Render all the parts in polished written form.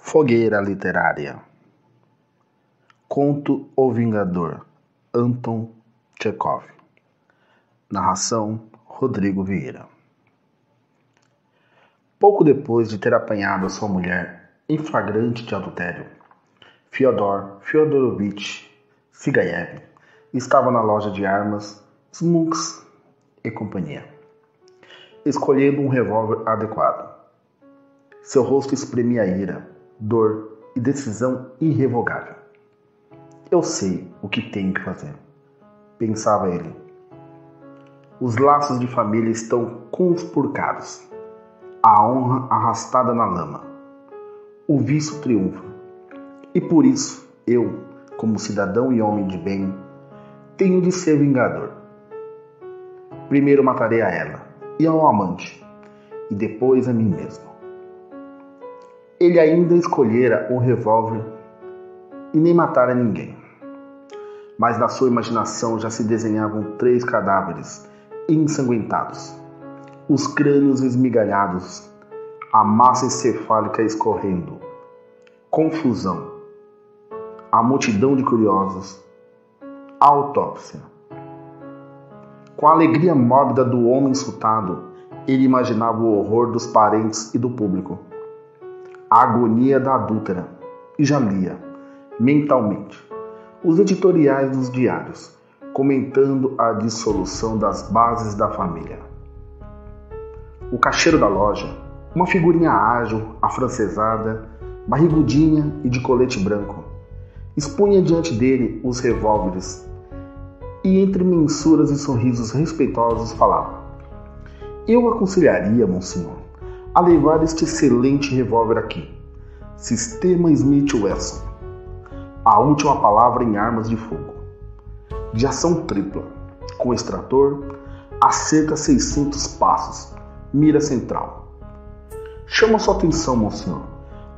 Fogueira literária. Conto O Vingador, Anton Chekhov. Narração, Rodrigo Vieira. Pouco depois de ter apanhado sua mulher em flagrante de adultério, Fyodor Fyodorovich Sigaev estava na loja de armas Smunks e companhia, escolhendo um revólver adequado. Seu rosto exprimia ira, dor e decisão irrevogável. Eu sei o que tenho que fazer, pensava ele. Os laços de família estão conspurcados, a honra arrastada na lama. O vício triunfa, e por isso eu, como cidadão e homem de bem, tenho de ser vingador. Primeiro matarei a ela e ao amante, e depois a mim mesmo. Ele ainda escolhera o revólver e nem matara ninguém. Mas na sua imaginação já se desenhavam 3 cadáveres ensanguentados, os crânios esmigalhados, a massa encefálica escorrendo, confusão, a multidão de curiosos, a autópsia. Com a alegria mórbida do homem insultado, ele imaginava o horror dos parentes e do público, a agonia da adúltera, e já lia, mentalmente, os editoriais dos diários, comentando a dissolução das bases da família. O caixeiro da loja, uma figurinha ágil, afrancesada, barrigudinha e de colete branco, expunha diante dele os revólveres e, entre mensuras e sorrisos respeitosos, falava: "Eu aconselharia, monsenhor, a levar este excelente revólver aqui, Sistema Smith Wesson, a última palavra em armas de fogo, de ação tripla, com extrator, a cerca 600 passos, mira central. Chama sua atenção, monsenhor,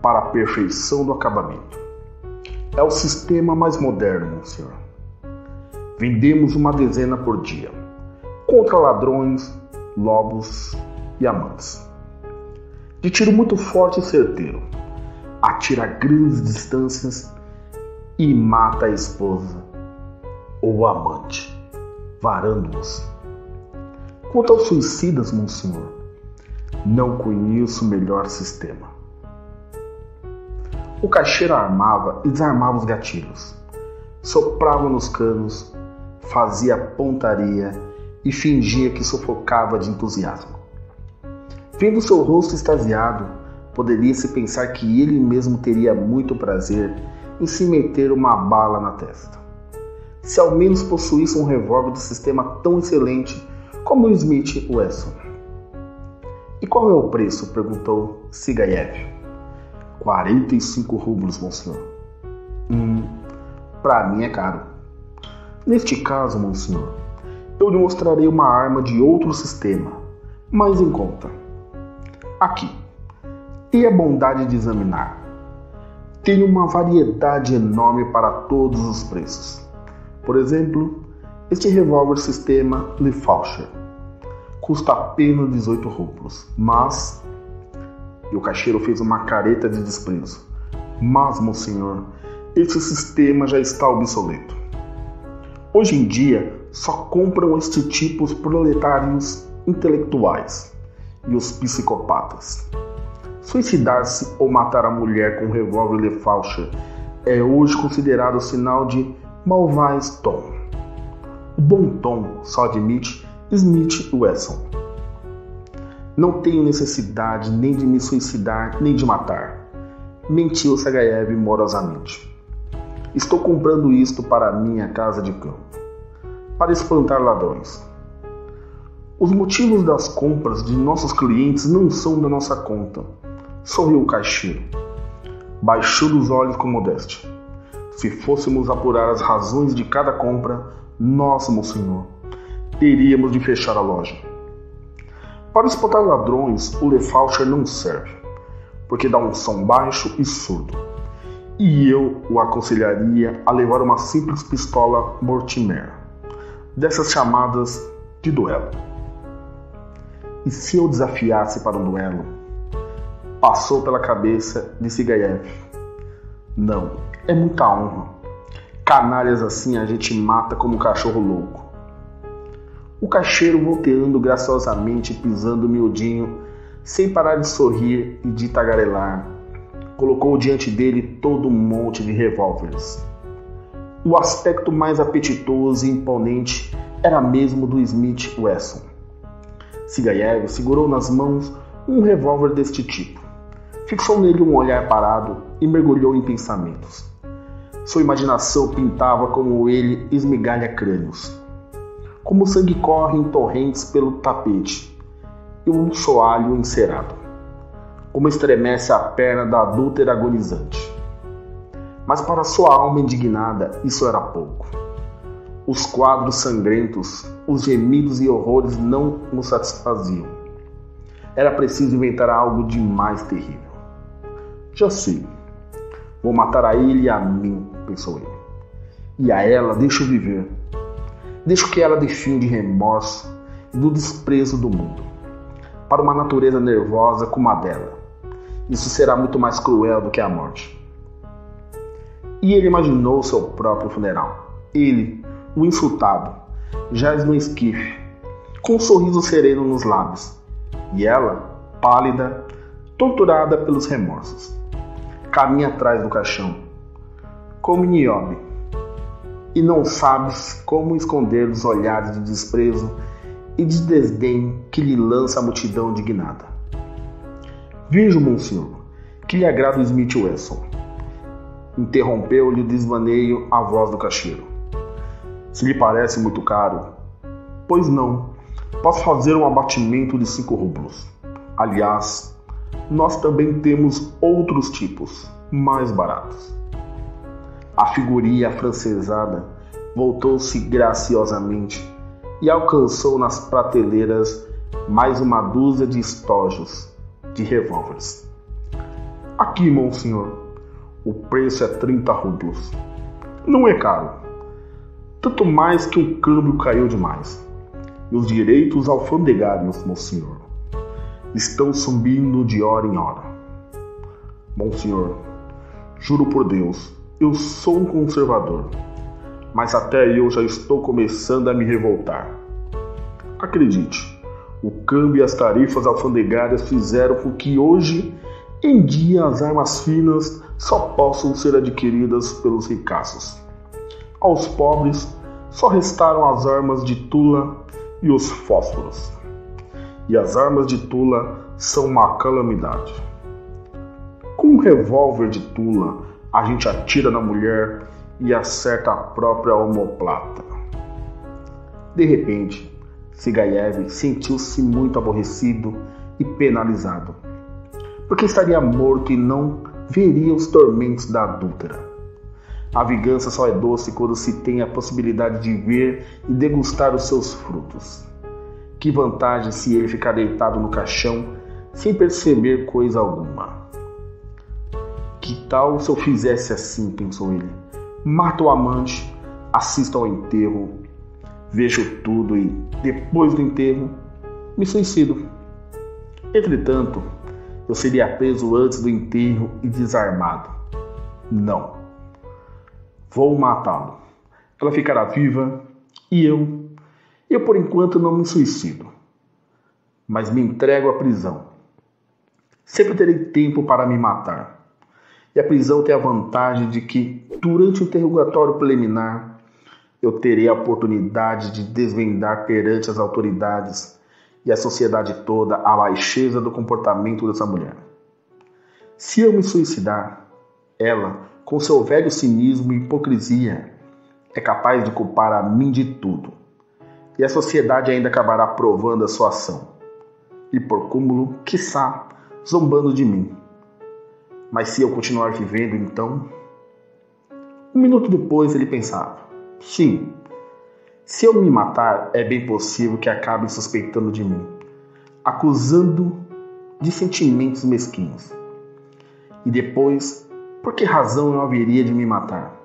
para a perfeição do acabamento. É o sistema mais moderno, monsenhor. Vendemos uma dezena por dia, contra ladrões, lobos e amantes. De tiro muito forte e certeiro, atira a grandes distâncias e mata a esposa ou o amante, varando-os. Quanto aos suicidas, monsenhor, não conheço melhor sistema." O caixeiro armava e desarmava os gatilhos, soprava nos canos, fazia pontaria e fingia que sufocava de entusiasmo. Vendo seu rosto extasiado, poderia-se pensar que ele mesmo teria muito prazer em se meter uma bala na testa, se ao menos possuísse um revólver de sistema tão excelente como o Smith Wesson. "E qual é o preço?" perguntou Sigaev. 45 rublos, monsenhor." Para mim é caro." "Neste caso, monsenhor, eu lhe mostrarei uma arma de outro sistema, mais em conta. Aqui, tenha a bondade de examinar. Tem uma variedade enorme para todos os preços. Por exemplo, este revólver sistema Lefauscher custa apenas 18 rublos, mas..." E o caixeiro fez uma careta de desprezo. "Mas, monsenhor, esse sistema já está obsoleto. Hoje em dia, só compram este tipo os proletários intelectuais e os psicopatas. Suicidar-se ou matar a mulher com um revólver Lefauscher é hoje considerado sinal de mauvais tom. O bom tom só admite Smith Wesson. Não tenho necessidade nem de me suicidar, nem de matar", mentiu Sigaev morosamente. "Estou comprando isto para minha casa de campo, para espantar ladrões. Os motivos das compras de nossos clientes não são da nossa conta", sorriu o caixeiro. Baixou os olhos com modéstia. "Se fôssemos apurar as razões de cada compra, nós, monsenhor, teríamos de fechar a loja. Para espantar ladrões, o Lefauscher não serve, porque dá um som baixo e surdo. E eu o aconselharia a levar uma simples pistola Mortimer, dessas chamadas de duelo. E se eu desafiasse para um duelo? passou pela cabeça de Sigayev. Não, é muita honra. Canalhas assim a gente mata como um cachorro louco. O caixeiro volteando graciosamente, pisando miudinho, sem parar de sorrir e de tagarelar, colocou diante dele todo um monte de revólveres. O aspecto mais apetitoso e imponente era mesmo do Smith Wesson. Sigayev segurou nas mãos um revólver deste tipo. Fixou nele um olhar parado e mergulhou em pensamentos. Sua imaginação pintava como ele esmigalha crânios. Como o sangue corre em torrentes pelo tapete e um soalho encerado. Como estremece a perna da adúltera agonizante. Mas para sua alma indignada, isso era pouco. Os quadros sangrentos, os gemidos e horrores não o satisfaziam. Era preciso inventar algo de mais terrível. Já sei. Vou matar a ele e a mim, pensou ele. E a ela deixo viver. Deixo que ela define de remorso e do desprezo do mundo. Para uma natureza nervosa como a dela. Isso será muito mais cruel do que a morte. E ele imaginou seu próprio funeral. Ele, o insultado, jaz no esquife, com um sorriso sereno nos lábios. E ela, pálida, torturada pelos remorsos. Caminha atrás do caixão, como Niobe, e não sabes como esconder os olhares de desprezo e de desdém que lhe lança a multidão indignada. Vejo, monsenhor, que lhe agrada o Smith Wesson. Interrompeu-lhe o desvaneio a voz do caixeiro. Se lhe parece muito caro, pois não, posso fazer um abatimento de 5 rublos. Aliás, nós também temos outros tipos, mais baratos. A figurinha afrancesada voltou-se graciosamente e alcançou nas prateleiras mais uma dúzia de estojos de revólveres. Aqui, monsenhor, o preço é 30 rublos. Não é caro. Tanto mais que o câmbio caiu demais. E os direitos alfandegários, monsenhor, estão subindo de hora em hora. Monsenhor, juro por Deus, eu sou um conservador, mas até eu já estou começando a me revoltar. Acredite, o câmbio e as tarifas alfandegárias fizeram com que hoje em dia as armas finas só possam ser adquiridas pelos ricaços. Aos pobres só restaram as armas de tula e os fósforos. E as armas de tula são uma calamidade. Com um revólver de tula, a gente atira na mulher e acerta a própria omoplata. De repente, Sigayev sentiu-se muito aborrecido e penalizado, porque estaria morto e não veria os tormentos da adúltera. A vingança só é doce quando se tem a possibilidade de ver e degustar os seus frutos. Que vantagem se ele ficar deitado no caixão sem perceber coisa alguma. Que tal se eu fizesse assim, pensou ele. Mato o amante, assisto ao enterro, vejo tudo e, depois do enterro, me suicido. Entretanto, eu seria preso antes do enterro e desarmado. Não. Vou matá-lo. Ela ficará viva e eu por enquanto não me suicido, mas me entrego à prisão. Sempre terei tempo para me matar. E a prisão tem a vantagem de que, durante o interrogatório preliminar, eu terei a oportunidade de desvendar perante as autoridades e a sociedade toda a baixeza do comportamento dessa mulher. Se eu me suicidar, ela, com seu velho cinismo e hipocrisia, é capaz de culpar a mim de tudo. E a sociedade ainda acabará provando a sua ação. E por cúmulo, quiçá, zombando de mim. Mas se eu continuar vivendo, então... Um minuto depois ele pensava. Sim, se eu me matar, é bem possível que acabem suspeitando de mim, acusando de sentimentos mesquinhos. E depois, por que razão eu haveria de me matar?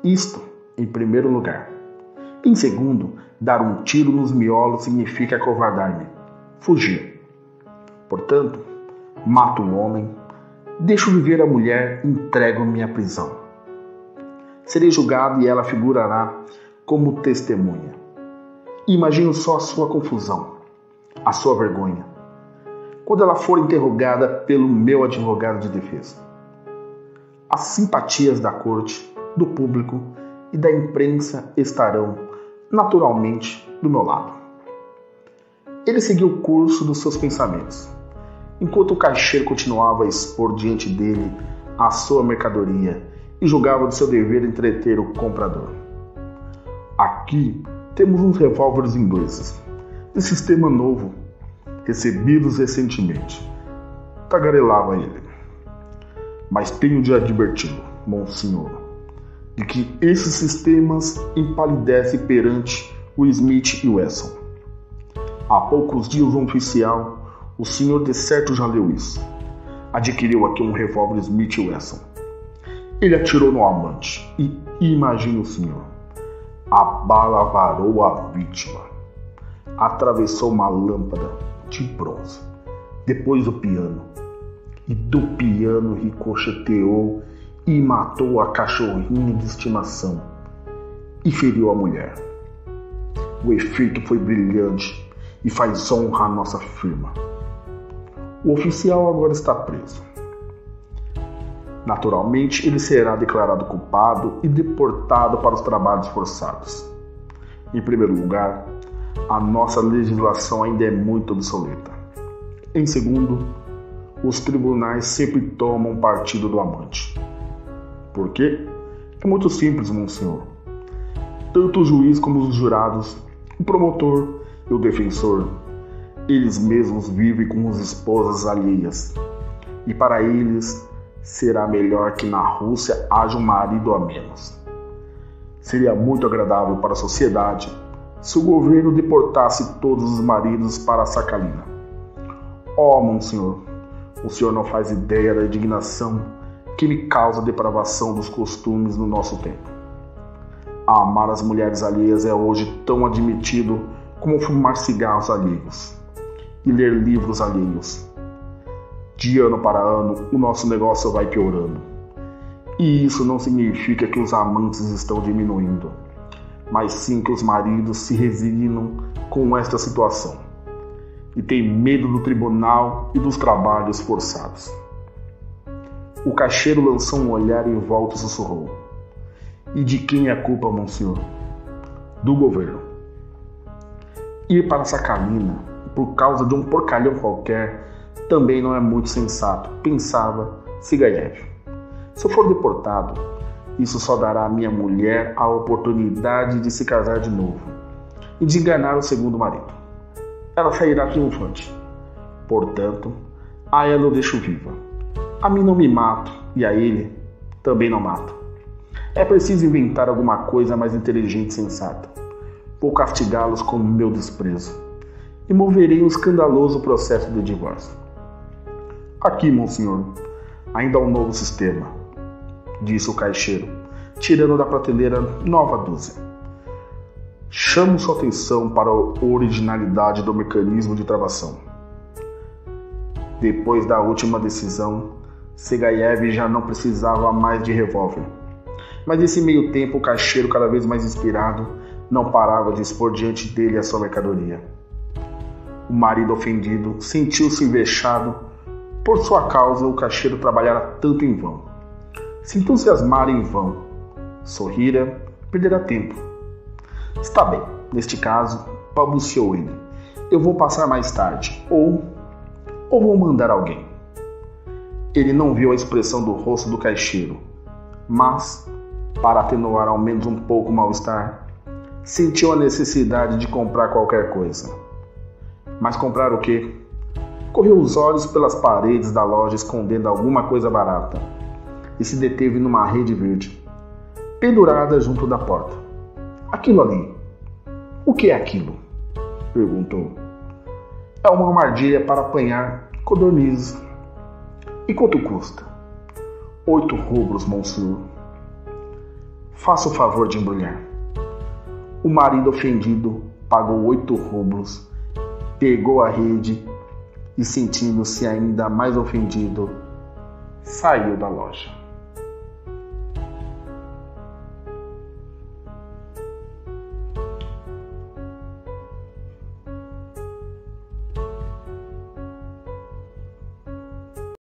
Isto, em primeiro lugar. Em segundo, dar um tiro nos miolos significa acovardar-me, fugir. Portanto, Mato o homem, deixo viver a mulher e entrego-me à prisão. Serei julgado e ela figurará como testemunha. Imagino só a sua confusão, a sua vergonha, quando ela for interrogada pelo meu advogado de defesa. As simpatias da corte, do público e da imprensa estarão, naturalmente, do meu lado. Ele seguiu o curso dos seus pensamentos, enquanto o caixeiro continuava a expor diante dele a sua mercadoria e julgava de seu dever entreter o comprador. Aqui temos uns revólveres ingleses, de sistema novo, recebidos recentemente. Tagarelava ele. Mas tenho de adverti-lo, monsenhor, de que esses sistemas empalidecem perante o Smith e Wesson. Há poucos dias um oficial, o senhor de certo já leu isso, adquiriu aqui um revólver Smith e Wesson. Ele atirou no amante e, imagine o senhor, a bala varou a vítima, atravessou uma lâmpada de bronze, depois o piano, e do piano ricocheteou e matou a cachorrinha de estimação e feriu a mulher. O efeito foi brilhante e faz honra à nossa firma. O oficial agora está preso. Naturalmente, ele será declarado culpado e deportado para os trabalhos forçados. Em primeiro lugar, a nossa legislação ainda é muito obsoleta. Em segundo, os tribunais sempre tomam partido do amante. Por quê? É muito simples, monsenhor. Tanto o juiz como os jurados, o promotor e o defensor, eles mesmos vivem com as esposas alheias. E para eles, será melhor que na Rússia haja um marido a menos. Seria muito agradável para a sociedade se o governo deportasse todos os maridos para a Sakhalina. Oh, monsenhor, o senhor não faz ideia da indignação que me causa a depravação dos costumes no nosso tempo. Amar as mulheres alheias é hoje tão admitido como fumar cigarros alheios e ler livros alheios. De ano para ano, o nosso negócio vai piorando. E isso não significa que os amantes estão diminuindo, mas sim que os maridos se resignam com esta situação e têm medo do tribunal e dos trabalhos forçados. O caixeiro lançou um olhar em volta e sussurrou: E de quem é a culpa, monsenhor? Do governo. Ir para Sakhalina, por causa de um porcalhão qualquer, também não é muito sensato, pensava Sigaev. Se eu for deportado, isso só dará à minha mulher a oportunidade de se casar de novo e de enganar o segundo marido. Ela sairá triunfante. Portanto, a ela eu deixo viva. A mim não me mato e a ele também não mato. É preciso inventar alguma coisa mais inteligente e sensata. Vou castigá-los com meu desprezo e moverei um escandaloso processo de divórcio. Aqui, monsenhor, ainda há um novo sistema, disse o caixeiro, tirando da prateleira nova dúzia. Chamo sua atenção para a originalidade do mecanismo de travação. Depois da última decisão, Sigaev já não precisava mais de revólver. Mas nesse meio tempo, o caixeiro, cada vez mais inspirado, não parava de expor diante dele a sua mercadoria. O marido ofendido sentiu-se vexado. Por sua causa, o caixeiro trabalhara tanto em vão. Se entusiasmara em vão. Sorrira, perderá tempo. Está bem, neste caso, balbuciou ele. Eu vou passar mais tarde, ou vou mandar alguém. Ele não viu a expressão do rosto do caixeiro, mas, para atenuar ao menos um pouco o mal-estar, sentiu a necessidade de comprar qualquer coisa. Mas comprar o quê? Correu os olhos pelas paredes da loja escondendo alguma coisa barata e se deteve numa rede verde, pendurada junto da porta. Aquilo ali. O que é aquilo? Perguntou. É uma armadilha para apanhar codornizes. E quanto custa? 8 rublos, monsenhor. Faça o favor de embrulhar. O marido ofendido pagou 8 rublos, pegou a rede e, sentindo-se ainda mais ofendido, saiu da loja.